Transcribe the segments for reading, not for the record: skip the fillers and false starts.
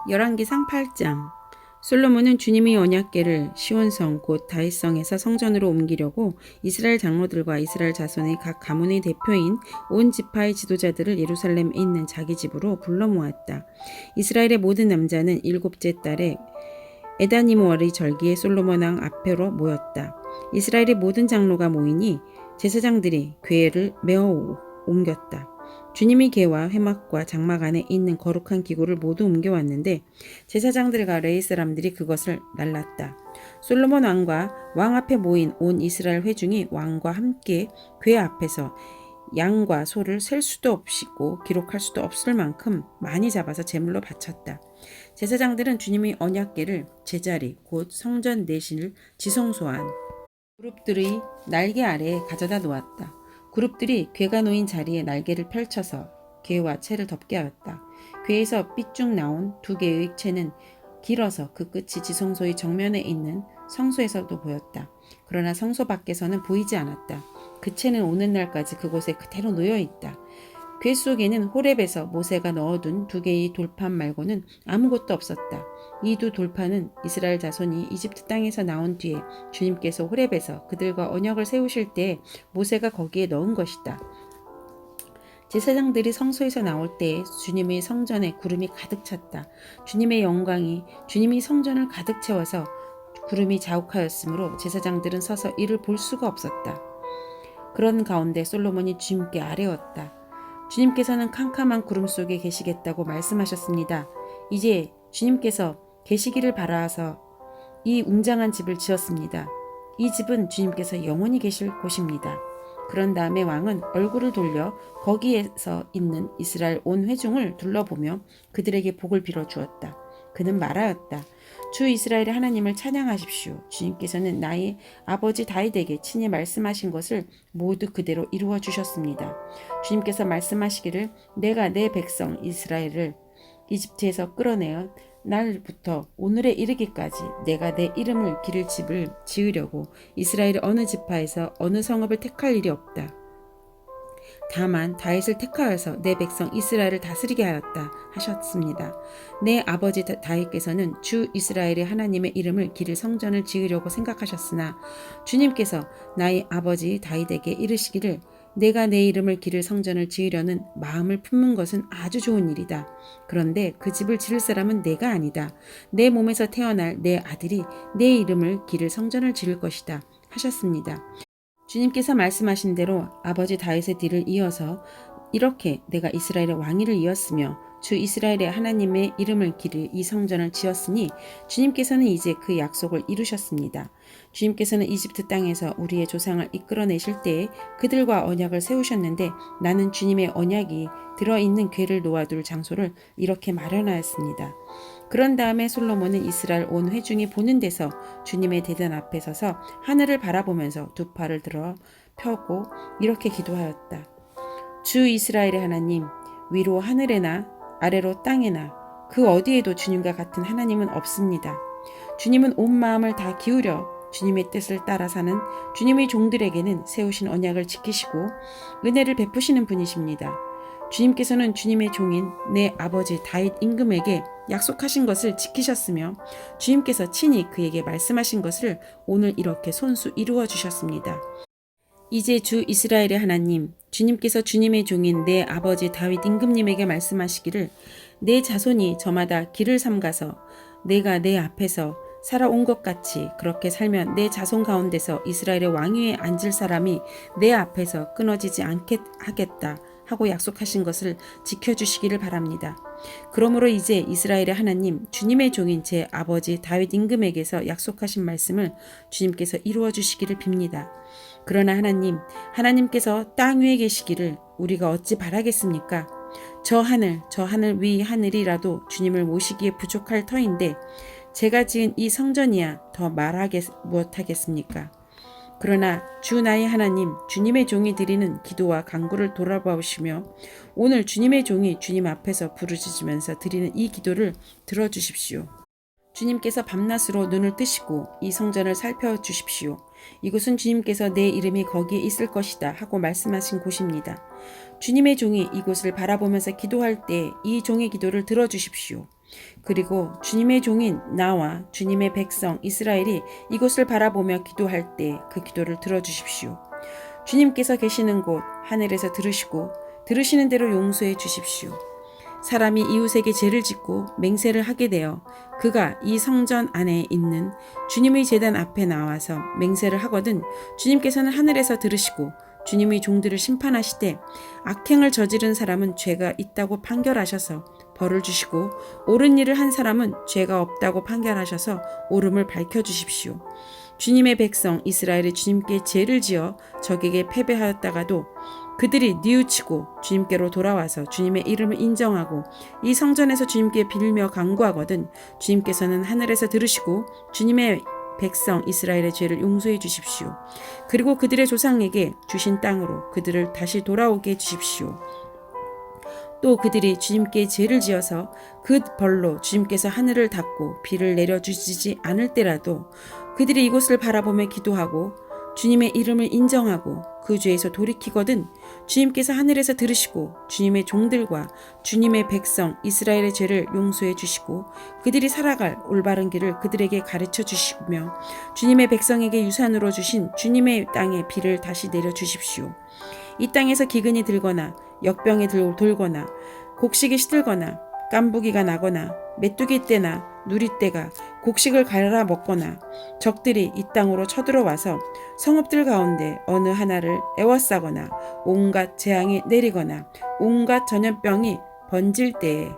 열왕기상 8장. 솔로몬은 주님의 언약궤를 시온성 곧 다윗성에서 성전으로 옮기려고 이스라엘 장로들과 이스라엘 자손의 각 가문의 대표인 온 지파의 지도자들을 예루살렘에 있는 자기 집으로 불러 모았다. 이스라엘의 모든 남자는 일곱째 달에 에다니므월의 절기에 솔로몬 왕 앞으로 모였다. 이스라엘의 모든 장로가 모이니 제사장들이 궤를 메어 옮겼다. 주님의 궤와 회막과 장막 안에 있는 거룩한 기구를 모두 옮겨왔는데 제사장들과 레위 사람들이 그것을 날랐다. 솔로몬 왕과 왕 앞에 모인 온 이스라엘 회중이 왕과 함께 궤 앞에서 양과 소를 셀 수도 없이고 기록할 수도 없을 만큼 많이 잡아서 제물로 바쳤다. 제사장들은 주님의 언약궤를 제자리 곧 성전 내신을 지성소한 그룹들의 날개 아래에 가져다 놓았다. 그룹들이 궤가 놓인 자리에 날개를 펼쳐서 궤와 채를 덮게 하였다. 궤에서 삐쭉 나온 두 개의 채는 길어서 그 끝이 지성소의 정면에 있는 성소에서도 보였다. 그러나 성소 밖에서는 보이지 않았다. 그 채는 오늘날까지 그곳에 그대로 놓여 있다. 궤 속에는 호렙에서 모세가 넣어둔 두 개의 돌판 말고는 아무것도 없었다. 이 두 돌판은 이스라엘 자손이 이집트 땅에서 나온 뒤에 주님께서 호렙에서 그들과 언약을 세우실 때 모세가 거기에 넣은 것이다. 제사장들이 성소에서 나올 때에 주님의 성전에 구름이 가득 찼다. 주님의 영광이 주님의 성전을 가득 채워서 구름이 자욱하였으므로 제사장들은 서서 이를 볼 수가 없었다. 그런 가운데 솔로몬이 주님께 아뢰었다. 주님께서는 캄캄한 구름 속에 계시겠다고 말씀하셨습니다. 이제 주님께서 계시기를 바라서 이 웅장한 집을 지었습니다. 이 집은 주님께서 영원히 계실 곳입니다. 그런 다음에 왕은 얼굴을 돌려 거기에서 있는 이스라엘 온 회중을 둘러보며 그들에게 복을 빌어 주었다. 그는 말하였다. 주 이스라엘의 하나님을 찬양하십시오. 주님께서는 나의 아버지 다윗에게 친히 말씀하신 것을 모두 그대로 이루어 주셨습니다. 주님께서 말씀하시기를 내가 내 백성 이스라엘을 이집트에서 끌어내어 날부터 오늘에 이르기까지 내가 내 이름을 기릴 집을 지으려고 이스라엘의 어느 지파에서 어느 성읍을 택할 일이 없다. 다만 다윗을 택하여서 내 백성 이스라엘을 다스리게 하였다 하셨습니다. 내 아버지 다윗께서는 주 이스라엘의 하나님의 이름을 기릴 성전을 지으려고 생각하셨으나 주님께서 나의 아버지 다윗에게 이르시기를 내가 내 이름을 기를 성전을 지으려는 마음을 품는 것은 아주 좋은 일이다. 그런데 그 집을 지을 사람은 내가 아니다. 내 몸에서 태어날 내 아들이 내 이름을 기를 성전을 지을 것이다 하셨습니다. 주님께서 말씀하신 대로 아버지 다윗의 뒤를 이어서 이렇게 내가 이스라엘의 왕위를 이었으며 주 이스라엘의 하나님의 이름을 기를 이 성전을 지었으니 주님께서는 이제 그 약속을 이루셨습니다. 주님께서는 이집트 땅에서 우리의 조상을 이끌어내실 때에 그들과 언약을 세우셨는데 나는 주님의 언약이 들어있는 궤를 놓아둘 장소를 이렇게 마련하였습니다. 그런 다음에 솔로몬은 이스라엘 온 회중이 보는 데서 주님의 대단 앞에 서서 하늘을 바라보면서 두 팔을 들어 펴고 이렇게 기도하였다. 주 이스라엘의 하나님, 위로 하늘에나 아래로 땅에나 그 어디에도 주님과 같은 하나님은 없습니다. 주님은 온 마음을 다 기울여 주님의 뜻을 따라 사는 주님의 종들에게는 세우신 언약을 지키시고 은혜를 베푸시는 분이십니다. 주님께서는 주님의 종인 내 아버지 다윗 임금에게 약속하신 것을 지키셨으며 주님께서 친히 그에게 말씀하신 것을 오늘 이렇게 손수 이루어 주셨습니다. 이제 주 이스라엘의 하나님, 주님께서 주님의 종인 내 아버지 다윗 임금님에게 말씀하시기를 내 자손이 저마다 길을 삼가서 내가 내 앞에서 살아온 것 같이 그렇게 살면 내 자손 가운데서 이스라엘의 왕위에 앉을 사람이 내 앞에서 끊어지지 않게 하겠다 하고 약속하신 것을 지켜주시기를 바랍니다. 그러므로 이제 이스라엘의 하나님, 주님의 종인 제 아버지 다윗 임금에게서 약속하신 말씀을 주님께서 이루어 주시기를 빕니다. 그러나 하나님께서 땅 위에 계시기를 우리가 어찌 바라겠습니까? 저 하늘 위 하늘이라도 주님을 모시기에 부족할 터인데 제가 지은 이 성전이야 더 무엇하겠습니까? 그러나 주 나의 하나님, 주님의 종이 드리는 기도와 간구를 돌아보시며 오늘 주님의 종이 주님 앞에서 부르짖으면서 드리는 이 기도를 들어주십시오. 주님께서 밤낮으로 눈을 뜨시고 이 성전을 살펴주십시오. 이곳은 주님께서 내 이름이 거기에 있을 것이다 하고 말씀하신 곳입니다. 주님의 종이 이곳을 바라보면서 기도할 때 이 종의 기도를 들어주십시오. 그리고 주님의 종인 나와 주님의 백성 이스라엘이 이곳을 바라보며 기도할 때 그 기도를 들어주십시오. 주님께서 계시는 곳 하늘에서 들으시고 들으시는 대로 용서해 주십시오. 사람이 이웃에게 죄를 짓고 맹세를 하게 되어 그가 이 성전 안에 있는 주님의 제단 앞에 나와서 맹세를 하거든 주님께서는 하늘에서 들으시고 주님의 종들을 심판하시되 악행을 저지른 사람은 죄가 있다고 판결하셔서 벌을 주시고 옳은 일을 한 사람은 죄가 없다고 판결하셔서 옳음을 밝혀주십시오. 주님의 백성 이스라엘이 주님께 죄를 지어 적에게 패배하였다가도 그들이 뉘우치고 주님께로 돌아와서 주님의 이름을 인정하고 이 성전에서 주님께 빌며 간구하거든 주님께서는 하늘에서 들으시고 주님의 백성 이스라엘의 죄를 용서해 주십시오. 그리고 그들의 조상에게 주신 땅으로 그들을 다시 돌아오게 해 주십시오. 또 그들이 주님께 죄를 지어서 그 벌로 주님께서 하늘을 닫고 비를 내려주시지 않을 때라도 그들이 이곳을 바라보며 기도하고 주님의 이름을 인정하고 그 죄에서 돌이키거든 주님께서 하늘에서 들으시고 주님의 종들과 주님의 백성 이스라엘의 죄를 용서해 주시고 그들이 살아갈 올바른 길을 그들에게 가르쳐 주시며 주님의 백성에게 유산으로 주신 주님의 땅에 비를 다시 내려 주십시오. 이 땅에서 기근이 들거나 역병이 돌거나 곡식이 시들거나 깐부기가 나거나 메뚜기 떼나 누리 떼가 곡식을 갈아 먹거나 적들이 이 땅으로 쳐들어와서 성읍들 가운데 어느 하나를 애워싸거나 온갖 재앙이 내리거나 온갖 전염병이 번질 때에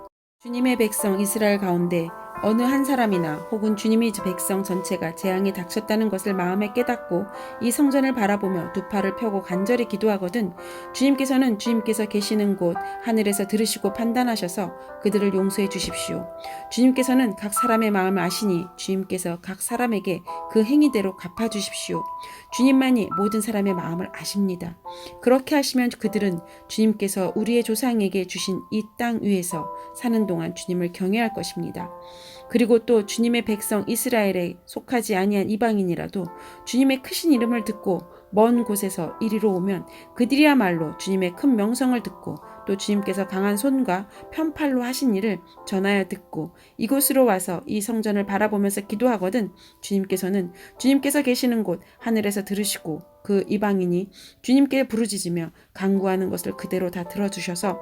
주님의 백성 이스라엘 가운데 어느 한 사람이나 혹은 주님의 백성 전체가 재앙이 닥쳤다는 것을 마음에 깨닫고 이 성전을 바라보며 두 팔을 펴고 간절히 기도하거든 주님께서는 주님께서 계시는 곳 하늘에서 들으시고 판단하셔서 그들을 용서해 주십시오. 주님께서는 각 사람의 마음을 아시니 주님께서 각 사람에게 그 행위대로 갚아주십시오. 주님만이 모든 사람의 마음을 아십니다. 그렇게 하시면 그들은 주님께서 우리의 조상에게 주신 이 땅 위에서 사는 동안 주님을 경외할 것입니다. 그리고 또 주님의 백성 이스라엘에 속하지 아니한 이방인이라도 주님의 크신 이름을 듣고 먼 곳에서 이리로 오면 그들이야말로 주님의 큰 명성을 듣고 또 주님께서 강한 손과 편팔로 하신 일을 전하여 듣고 이곳으로 와서 이 성전을 바라보면서 기도하거든 주님께서는 주님께서 계시는 곳 하늘에서 들으시고 그 이방인이 주님께 부르짖으며 간구하는 것을 그대로 다 들어주셔서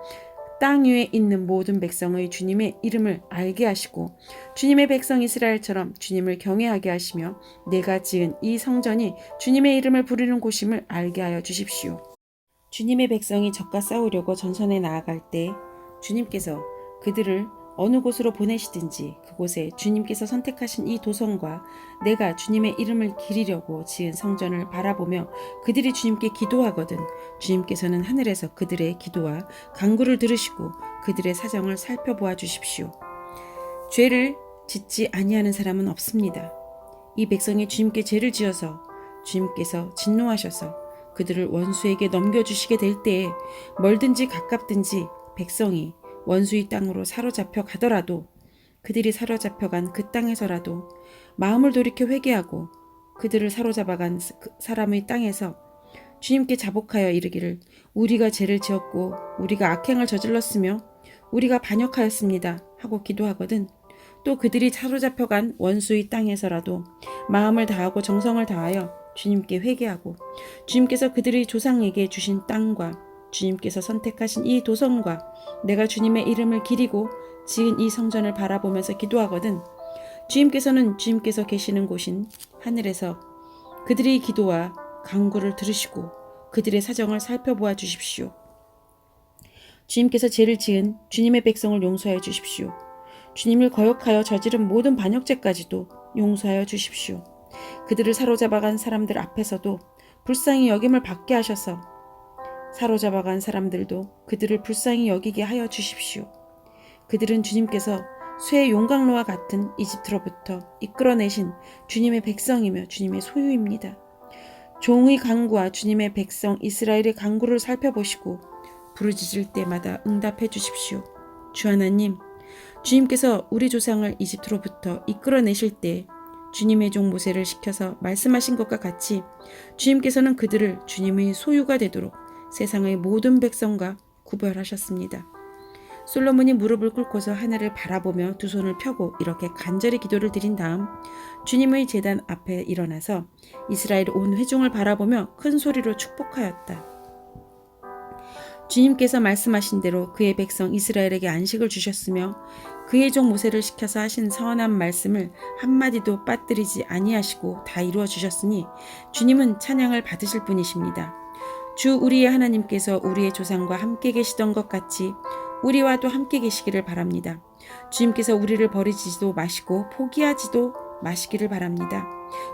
땅 위에 있는 모든 백성의 주님의 이름을 알게 하시고 주님의 백성 이스라엘처럼 주님을 경외하게 하시며 내가 지은 이 성전이 주님의 이름을 부르는 곳임을 알게 하여 주십시오. 주님의 백성이 적과 싸우려고 전선에 나아갈 때 주님께서 그들을 어느 곳으로 보내시든지 그곳에 주님께서 선택하신 이 도성과 내가 주님의 이름을 기리려고 지은 성전을 바라보며 그들이 주님께 기도하거든 주님께서는 하늘에서 그들의 기도와 간구를 들으시고 그들의 사정을 살펴보아 주십시오. 죄를 짓지 아니하는 사람은 없습니다. 이 백성이 주님께 죄를 지어서 주님께서 진노하셔서 그들을 원수에게 넘겨주시게 될 때에 멀든지 가깝든지 백성이 원수의 땅으로 사로잡혀 가더라도 그들이 사로잡혀간 그 땅에서라도 마음을 돌이켜 회개하고 그들을 사로잡아간 사람의 땅에서 주님께 자복하여 이르기를 우리가 죄를 지었고 우리가 악행을 저질렀으며 우리가 반역하였습니다 하고 기도하거든 또 그들이 사로잡혀간 원수의 땅에서라도 마음을 다하고 정성을 다하여 주님께 회개하고 주님께서 그들의 조상에게 주신 땅과 주님께서 선택하신 이 도성과 내가 주님의 이름을 기리고 지은 이 성전을 바라보면서 기도하거든 주님께서는 주님께서 계시는 곳인 하늘에서 그들의 기도와 간구를 들으시고 그들의 사정을 살펴보아 주십시오. 주님께서 죄를 지은 주님의 백성을 용서하여 주십시오. 주님을 거역하여 저지른 모든 반역죄까지도 용서하여 주십시오. 그들을 사로잡아간 사람들 앞에서도 불쌍히 여김을 받게 하셔서 사로잡아간 사람들도 그들을 불쌍히 여기게 하여 주십시오. 그들은 주님께서 쇠 용광로와 같은 이집트로부터 이끌어내신 주님의 백성이며 주님의 소유입니다. 종의 간구와 주님의 백성 이스라엘의 간구를 살펴보시고 부르짖을 때마다 응답해 주십시오. 주 하나님, 주님께서 우리 조상을 이집트로부터 이끌어내실 때 주님의 종 모세를 시켜서 말씀하신 것과 같이 주님께서는 그들을 주님의 소유가 되도록 세상의 모든 백성과 구별하셨습니다. 솔로몬이 무릎을 꿇고서 하늘을 바라보며 두 손을 펴고 이렇게 간절히 기도를 드린 다음 주님의 제단 앞에 일어나서 이스라엘 온 회중을 바라보며 큰 소리로 축복하였다. 주님께서 말씀하신 대로 그의 백성 이스라엘에게 안식을 주셨으며 그의 종 모세를 시켜서 하신 선한 말씀을 한마디도 빠뜨리지 아니하시고 다 이루어 주셨으니 주님은 찬양을 받으실 분이십니다. 주 우리의 하나님께서 우리의 조상과 함께 계시던 것 같이 우리와도 함께 계시기를 바랍니다. 주님께서 우리를 버리지도 마시고 포기하지도 마시기를 바랍니다.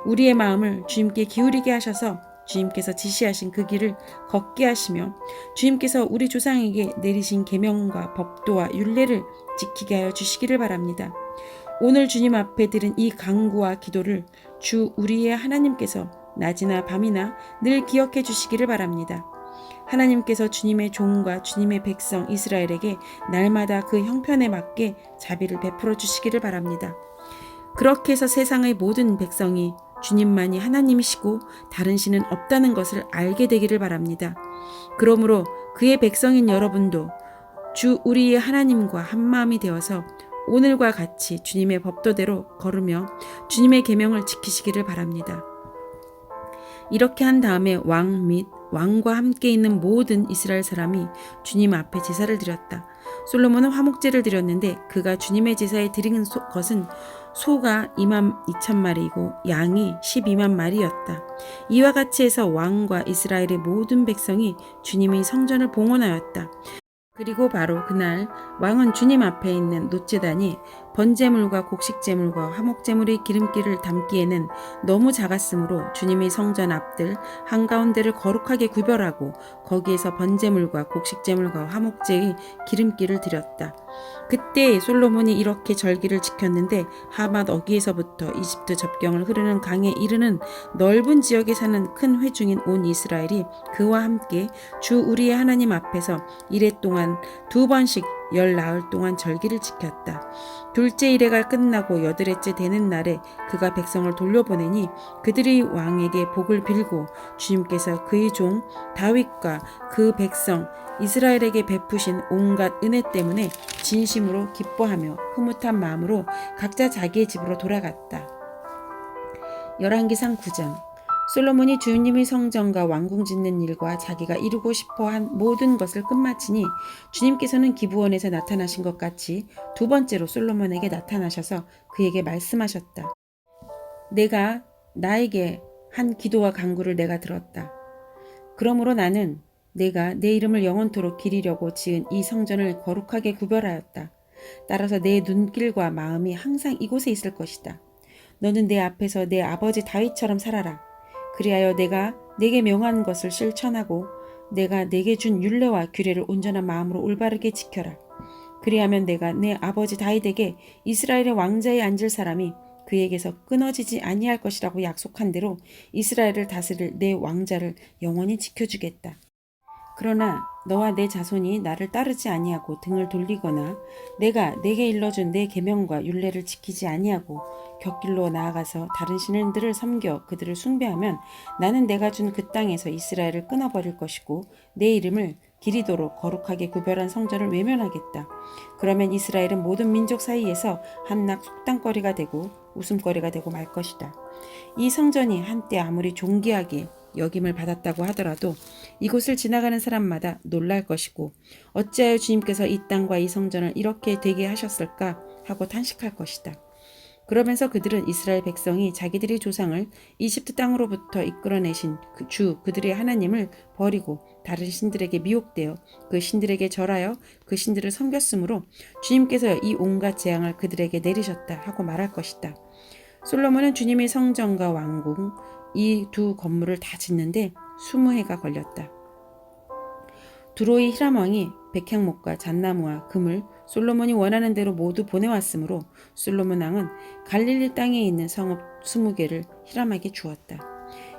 우리의 마음을 주님께 기울이게 하셔서 주님께서 지시하신 그 길을 걷게 하시며 주님께서 우리 조상에게 내리신 계명과 법도와 율례를 지키게 하여 주시기를 바랍니다. 오늘 주님 앞에 드린 이 간구와 기도를 주 우리의 하나님께서 낮이나 밤이나 늘 기억해 주시기를 바랍니다. 하나님께서 주님의 종과 주님의 백성 이스라엘에게 날마다 그 형편에 맞게 자비를 베풀어 주시기를 바랍니다. 그렇게 해서 세상의 모든 백성이 주님만이 하나님이시고 다른 신은 없다는 것을 알게 되기를 바랍니다. 그러므로 그의 백성인 여러분도 주 우리의 하나님과 한마음이 되어서 오늘과 같이 주님의 법도대로 걸으며 주님의 계명을 지키시기를 바랍니다. 이렇게 한 다음에 왕 및 왕과 함께 있는 모든 이스라엘 사람이 주님 앞에 제사를 드렸다. 솔로몬은 화목제를 드렸는데 그가 주님의 제사에 드린 것은 소가 22,000마리이고 양이 12만 마리였다. 이와 같이 해서 왕과 이스라엘의 모든 백성이 주님의 성전을 봉헌하였다. 그리고 바로 그날 왕은 주님 앞에 있는 놋제단이 번제물과 곡식제물과 화목제물의 기름기를 담기에는 너무 작았으므로 주님의 성전 앞들 한가운데를 거룩하게 구별하고 거기에서 번제물과 곡식제물과 화목제의 기름기를 드렸다. 그때 솔로몬이 이렇게 절기를 지켰는데 하맛 어귀에서부터 이집트 접경을 흐르는 강에 이르는 넓은 지역에 사는 큰 회중인 온 이스라엘이 그와 함께 주 우리의 하나님 앞에서 이래 동안 2번씩 열 나흘 동안 절기를 지켰다. 둘째 이래가 끝나고 여덟째 되는 날에 그가 백성을 돌려보내니 그들이 왕에게 복을 빌고 주님께서 그의 종 다윗과 그 백성 이스라엘에게 베푸신 온갖 은혜 때문에 진심으로 기뻐하며 흐뭇한 마음으로 각자 자기의 집으로 돌아갔다. 열왕기상 9장. 솔로몬이 주님의 성전과 왕궁 짓는 일과 자기가 이루고 싶어한 모든 것을 끝마치니 주님께서는 기브온에서 나타나신 것 같이 두 번째로 솔로몬에게 나타나셔서 그에게 말씀하셨다. 내가 나에게 한 기도와 간구를 내가 들었다. 그러므로 나는 내가 내 이름을 영원토록 기리려고 지은 이 성전을 거룩하게 구별하였다. 따라서 내 눈길과 마음이 항상 이곳에 있을 것이다. 너는 내 앞에서 내 아버지 다윗처럼 살아라. 그리하여 내가 내게 명한 것을 실천하고 내가 내게 준 율례와 규례를 온전한 마음으로 올바르게 지켜라. 그리하면 내가 내 아버지 다윗에게 이스라엘의 왕자에 앉을 사람이 그에게서 끊어지지 아니할 것이라고 약속한 대로 이스라엘을 다스릴 내 왕자를 영원히 지켜주겠다. 그러나 너와 내 자손이 나를 따르지 아니하고 등을 돌리거나 내가 내게 일러준 내 계명과 율례를 지키지 아니하고 곁길로 나아가서 다른 신들을 섬겨 그들을 숭배하면 나는 내가 준 그 땅에서 이스라엘을 끊어버릴 것이고 내 이름을 기리도록 거룩하게 구별한 성전을 외면하겠다. 그러면 이스라엘은 모든 민족 사이에서 한낱 속담거리가 되고 웃음거리가 되고 말 것이다. 이 성전이 한때 아무리 존귀하게 여김을 받았다고 하더라도 이곳을 지나가는 사람마다 놀랄 것이고 어찌하여 주님께서 이 땅과 이 성전을 이렇게 되게 하셨을까 하고 탄식할 것이다. 그러면서 그들은 이스라엘 백성이 자기들의 조상을 이집트 땅으로부터 이끌어내신 그들의 하나님을 버리고 다른 신들에게 미혹되어 그 신들에게 절하여 그 신들을 섬겼으므로 주님께서 이 온갖 재앙을 그들에게 내리셨다 하고 말할 것이다. 솔로몬은 주님의 성전과 왕궁 이 두 건물을 다 짓는데 20해가 걸렸다. 두로의 히람 왕이 백향목과 잣나무와 금을 솔로몬이 원하는 대로 모두 보내왔으므로 솔로몬 왕은 갈릴리 땅에 있는 성읍 20개를 히람에게 주었다.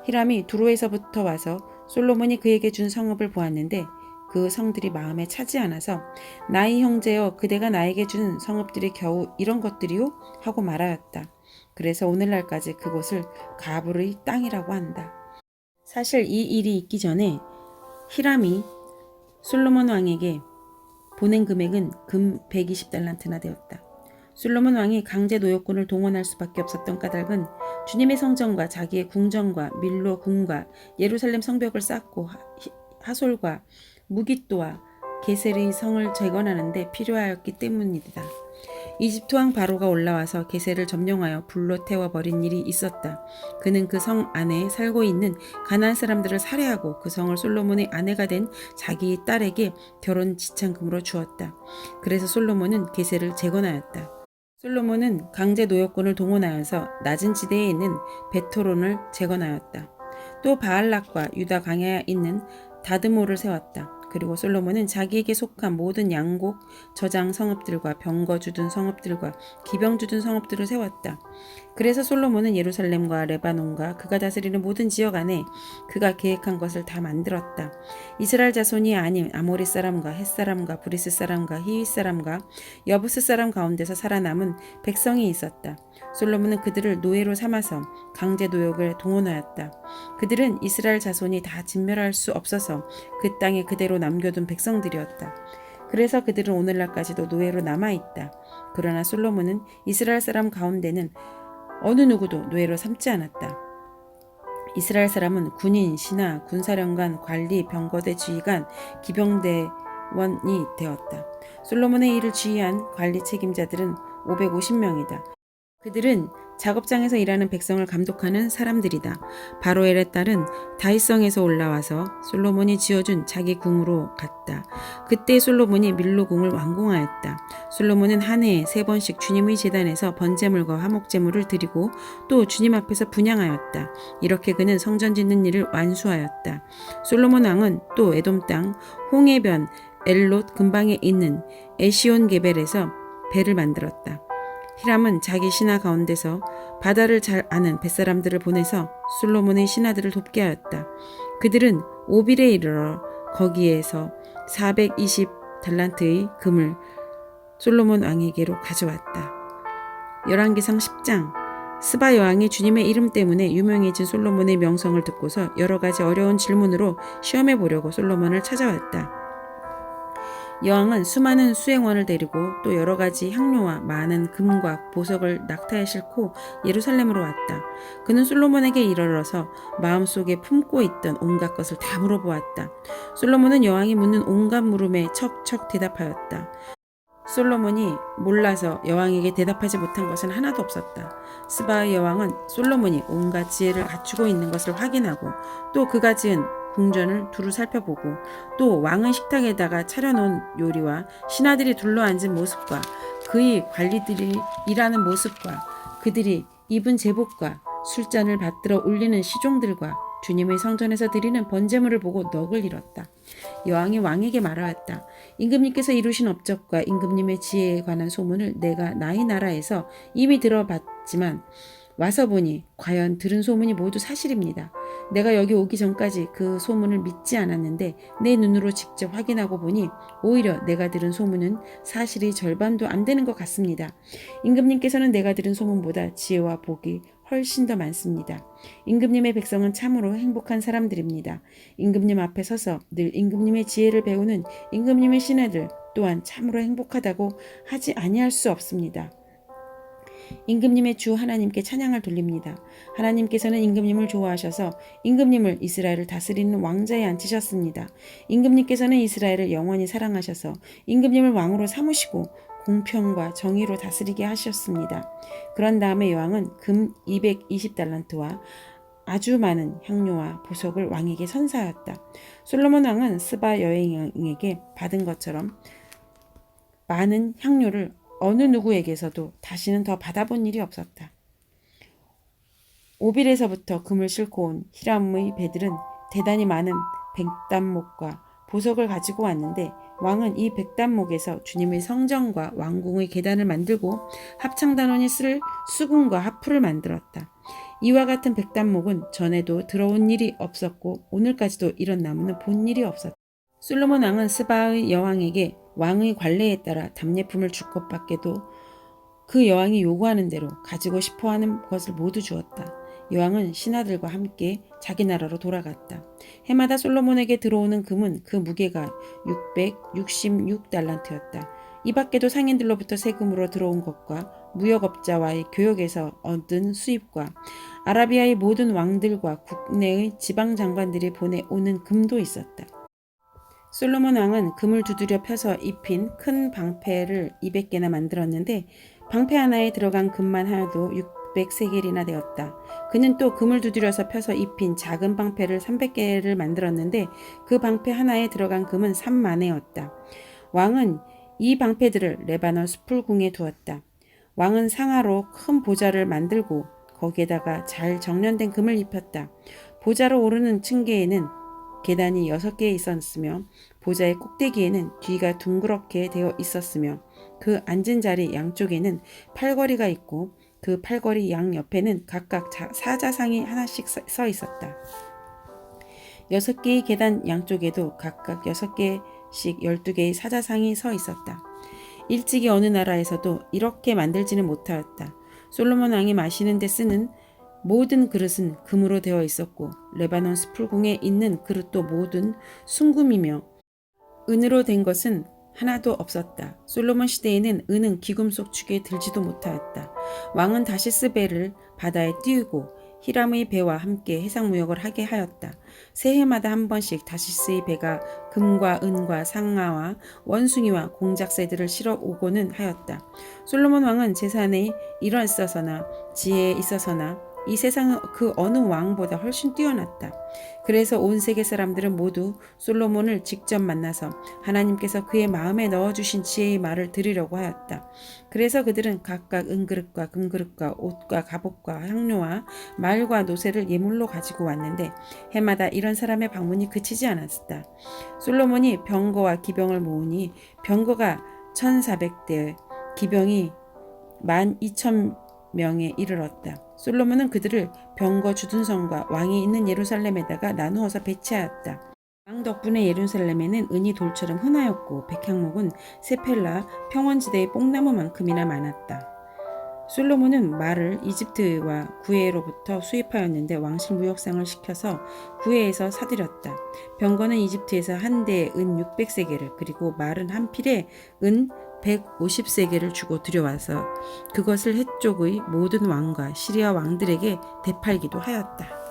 히람이 두로에서부터 와서 솔로몬이 그에게 준 성읍을 보았는데 그 성들이 마음에 차지 않아서 나의 형제여 그대가 나에게 준 성읍들이 겨우 이런 것들이요? 하고 말하였다. 그래서 오늘날까지 그곳을 가불의 땅이라고 한다. 사실 이 일이 있기 전에 히람이 솔로몬 왕에게 보낸 금액은 금 120달란트나 되었다. 솔로몬 왕이 강제 노역군을 동원할 수밖에 없었던 까닭은 주님의 성전과 자기의 궁전과 밀로 궁과 예루살렘 성벽을 쌓고 하솔과 무깃도와 게셀의 성을 재건하는 데 필요하였기 때문이다. 이집트 왕 바로가 올라와서 게셀을 점령하여 불로 태워버린 일이 있었다. 그는 그 성 안에 살고 있는 가나안 사람들을 살해하고 그 성을 솔로몬의 아내가 된 자기 딸에게 결혼 지참금으로 주었다. 그래서 솔로몬은 게셀을 재건하였다. 솔로몬은 강제 노역군을 동원하여서 낮은 지대에 있는 베토론을 재건하였다. 또 바알락과 유다 광야에 있는 다드모를 세웠다. 그리고 솔로몬은 자기에게 속한 모든 양곡, 저장 성읍들과 병거 주둔 성읍들과 기병 주둔 성읍들을 세웠다. 그래서 솔로몬은 예루살렘과 레바논과 그가 다스리는 모든 지역 안에 그가 계획한 것을 다 만들었다. 이스라엘 자손이 아닌 아모리 사람과 헷 사람과 브리스 사람과 히윗 사람과 여부스 사람 가운데서 살아남은 백성이 있었다. 솔로몬은 그들을 노예로 삼아서 강제 노역을 동원하였다. 그들은 이스라엘 자손이 다 진멸할 수 없어서 그 땅에 그대로 남겨둔 백성들이었다. 그래서 그들은 오늘날까지도 노예로 남아있다. 그러나 솔로몬은 이스라엘 사람 가운데는 어느 누구도 노예로 삼지 않았다. 이스라엘 사람은 군인, 신하, 군사령관, 관리, 병거대 지휘관, 기병대원이 되었다. 솔로몬의 일을 지휘한 관리 책임자들은 550명이다. 그들은 작업장에서 일하는 백성을 감독하는 사람들이다. 바로엘의 딸은 다윗성에서 올라와서 솔로몬이 지어준 자기 궁으로 갔다. 그때 솔로몬이 밀로궁을 완공하였다. 솔로몬은 한 해에 3번씩 주님의 제단에서 번제물과 화목제물을 드리고 또 주님 앞에서 분향하였다. 이렇게 그는 성전 짓는 일을 완수하였다. 솔로몬 왕은 또 에돔 땅 홍해변 엘롯 근방에 있는 에시온 게벨에서 배를 만들었다. 히람은 자기 신하 가운데서 바다를 잘 아는 뱃사람들을 보내서 솔로몬의 신하들을 돕게 하였다. 그들은 오빌에 이르러 거기에서 420달란트의 금을 솔로몬 왕에게로 가져왔다. 열왕기상 10장. 스바 여왕이 주님의 이름 때문에 유명해진 솔로몬의 명성을 듣고서 여러 가지 어려운 질문으로 시험해 보려고 솔로몬을 찾아왔다. 여왕은 수많은 수행원을 데리고 또 여러 가지 향료와 많은 금과 보석을 낙타에 싣고 예루살렘으로 왔다. 그는 솔로몬에게 이르러서 마음속에 품고 있던 온갖 것을 다 물어보았다. 솔로몬은 여왕이 묻는 온갖 물음에 척척 대답하였다. 솔로몬이 몰라서 여왕에게 대답하지 못한 것은 하나도 없었다. 스바의 여왕은 솔로몬이 온갖 지혜를 갖추고 있는 것을 확인하고 또 그가 지은 궁전을 두루 살펴보고 또 왕의 식탁에다가 차려놓은 요리와 신하들이 둘러앉은 모습과 그의 관리들이 일하는 모습과 그들이 입은 제복과 술잔을 받들어 올리는 시종들과 주님의 성전에서 드리는 번제물을 보고 넋을 잃었다. 여왕이 왕에게 말하였다. 임금님께서 이루신 업적과 임금님의 지혜에 관한 소문을 내가 나의 나라에서 이미 들어봤지만 와서 보니 과연 들은 소문이 모두 사실입니다. 내가 여기 오기 전까지 그 소문을 믿지 않았는데 내 눈으로 직접 확인하고 보니 오히려 내가 들은 소문은 사실이 절반도 안 되는 것 같습니다. 임금님께서는 내가 들은 소문보다 지혜와 복이 훨씬 더 많습니다. 임금님의 백성은 참으로 행복한 사람들입니다. 임금님 앞에 서서 늘 임금님의 지혜를 배우는 임금님의 신하들 또한 참으로 행복하다고 하지 아니할 수 없습니다. 임금님의 주 하나님께 찬양을 돌립니다. 하나님께서는 임금님을 좋아하셔서 임금님을 이스라엘을 다스리는 왕자에 앉히셨습니다. 임금님께서는 이스라엘을 영원히 사랑하셔서 임금님을 왕으로 삼으시고 공평과 정의로 다스리게 하셨습니다. 그런 다음에 여왕은 금 220달란트와 아주 많은 향료와 보석을 왕에게 선사하였다. 솔로몬 왕은 스바 여왕에게 받은 것처럼 많은 향료를 어느 누구에게서도 다시는 더 받아본 일이 없었다. 오빌에서부터 금을 싣고 온 히람의 배들은 대단히 많은 백단목과 보석을 가지고 왔는데 왕은 이 백단목에서 주님의 성전과 왕궁의 계단을 만들고 합창단원이 쓸 수금과 하프를 만들었다. 이와 같은 백단목은 전에도 들어온 일이 없었고 오늘까지도 이런 나무는 본 일이 없었다. 솔로몬 왕은 스바의 여왕에게 왕의 관례에 따라 답례품을 줄 것밖에도 그 여왕이 요구하는 대로 가지고 싶어하는 것을 모두 주었다. 여왕은 신하들과 함께 자기 나라로 돌아갔다. 해마다 솔로몬에게 들어오는 금은 그 무게가 666달란트였다. 이 밖에도 상인들로부터 세금으로 들어온 것과 무역업자와의 교역에서 얻은 수입과 아라비아의 모든 왕들과 국내의 지방장관들이 보내오는 금도 있었다. 솔로몬 왕은 금을 두드려 펴서 입힌 큰 방패를 200개나 만들었는데 방패 하나에 들어간 금만 하나도 600세겔이나 되었다. 그는 또 금을 두드려서 펴서 입힌 작은 방패를 300개를 만들었는데 그 방패 하나에 들어간 금은 3만회였다. 왕은 이 방패들을 레바논 수풀궁에 두었다. 왕은 상하로 큰 보좌를 만들고 거기에다가 잘 정련된 금을 입혔다. 보좌로 오르는 층계에는 계단이 6개 있었으며 보좌의 꼭대기에는 뒤가 둥그렇게 되어 있었으며 그 앉은 자리 양쪽에는 팔걸이가 있고 그 팔걸이 양 옆에는 각각 사자상이 하나씩 서 있었다. 6개의 계단 양쪽에도 각각 6개씩 12개의 사자상이 서 있었다. 일찍이 어느 나라에서도 이렇게 만들지는 못하였다. 솔로몬 왕이 마시는 데 쓰는 모든 그릇은 금으로 되어 있었고 레바논 스풀궁에 있는 그릇도 모든 순금이며 은으로 된 것은 하나도 없었다. 솔로몬 시대에는 은은 기금속 축에 들지도 못하였다. 왕은 다시스 배를 바다에 띄우고 히람의 배와 함께 해상무역을 하게 하였다. 새해마다 한 번씩 다시스의 배가 금과 은과 상아와 원숭이와 공작새들을 실어 오고는 하였다. 솔로몬 왕은 재산에 일어 있어서나 지혜에 있어서나 이 세상은 그 어느 왕보다 훨씬 뛰어났다. 그래서 온 세계 사람들은 모두 솔로몬을 직접 만나서 하나님께서 그의 마음에 넣어주신 지혜의 말을 들으려고 하였다. 그래서 그들은 각각 은그릇과 금그릇과 옷과 갑옷과 향료와 말과 노새를 예물로 가지고 왔는데 해마다 이런 사람의 방문이 그치지 않았다. 솔로몬이 병거와 기병을 모으니 병거가 1400대, 기병이 12,000명에 이르렀다. 솔로몬은 그들을 병거 주둔성과 왕이 있는 예루살렘에다가 나누어서 배치하였다. 왕 덕분에 예루살렘에는 은이 돌처럼 흔하였고 백향목은 세펠라 평원지대의 뽕나무만큼이나 많았다. 솔로몬은 말을 이집트와 구에로부터 수입하였는데 왕실 무역상을 시켜서 구에에서 사들였다. 병거는 이집트에서 한 대에 은 600세겔을 그리고 말은 한 필에 은 150세겔을 주고 들여와서 그것을 해쪽의 모든 왕과 시리아 왕들에게 되팔기도 하였다.